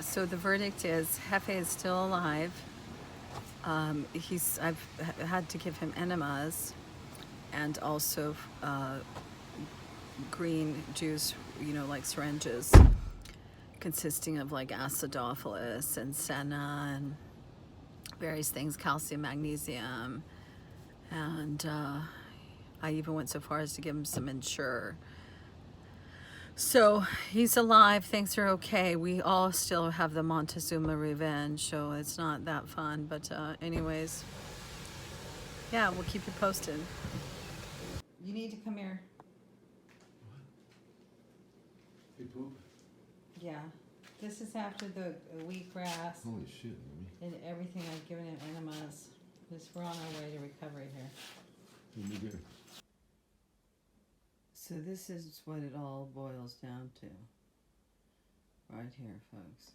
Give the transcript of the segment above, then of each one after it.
So the verdict is Jefe is still alive. I've had to give him enemas and also green juice, like syringes consisting of like acidophilus and senna and various things, calcium, magnesium, and I even went so far as to give him some Ensure. So he's alive, things are okay. We all still have the Montezuma revenge, so it's not that fun, but anyways, yeah, we'll keep you posted. You need to come here. Hey, poop. Yeah, this is after the wheatgrass Holy shit, Mimi. and everything. I've given him enemas. We're on our way to recovery here. What did you do? So this is what it all boils down to. Right here, folks.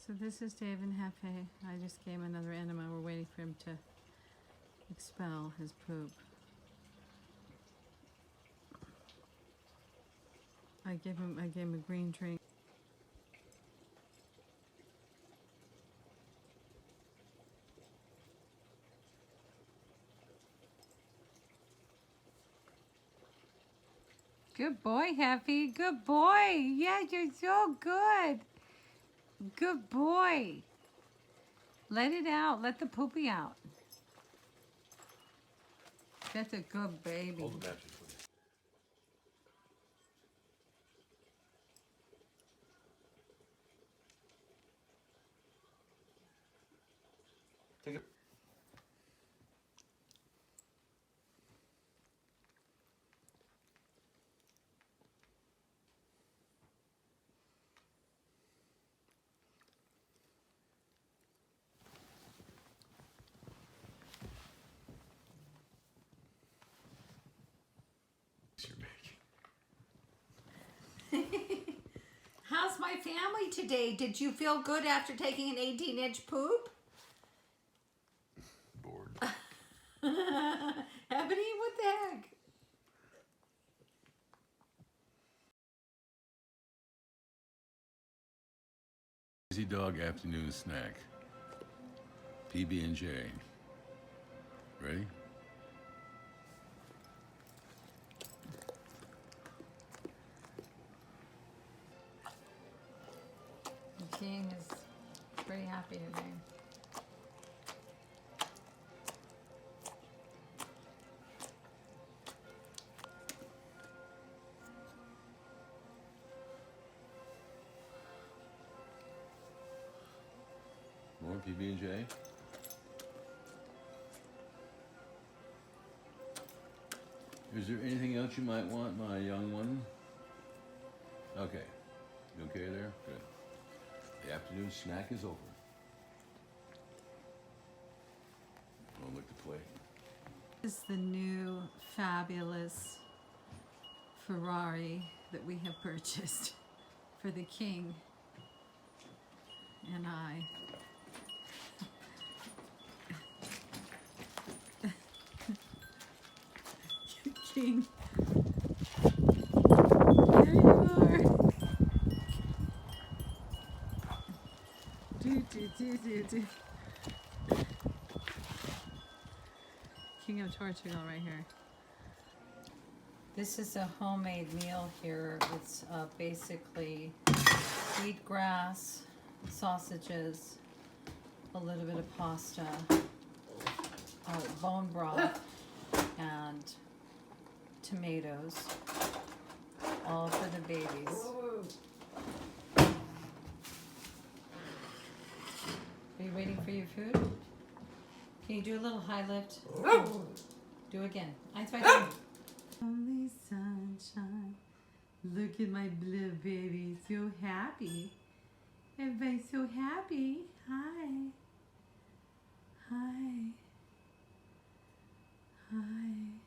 So this is Dave and Jefe. I just gave him another enema. We're waiting for him to expel his poop. I gave him a green drink. Good boy, Jefe. Good boy. Yeah, you're so good. Good boy. Let it out. Let the poopy out. That's a good baby. Hold the matches for me. Take it. You're making. How's my family today? Did you feel good after taking an 18-inch poop? Bored. Ebony, what the heck? Easy dog afternoon snack. PB&J. Ready? The king is pretty happy today. More PB&J. Is there anything else you might want, my young one? Okay. You okay there? Good. The afternoon snack is over. Don't look the plate. This is the new fabulous Ferrari that we have purchased for the king and I. King. There you are. Do. King of Portugal right here. This is a homemade meal here. It's basically wheatgrass, sausages, a little bit of pasta, bone broth, and tomatoes, all for the babies. Are you waiting for your food? Can you do a little high lift? Do again. Eins, zwei, drei. Only sunshine. Look at my little baby, so happy. Everybody's so happy. Hi. Hi. Hi.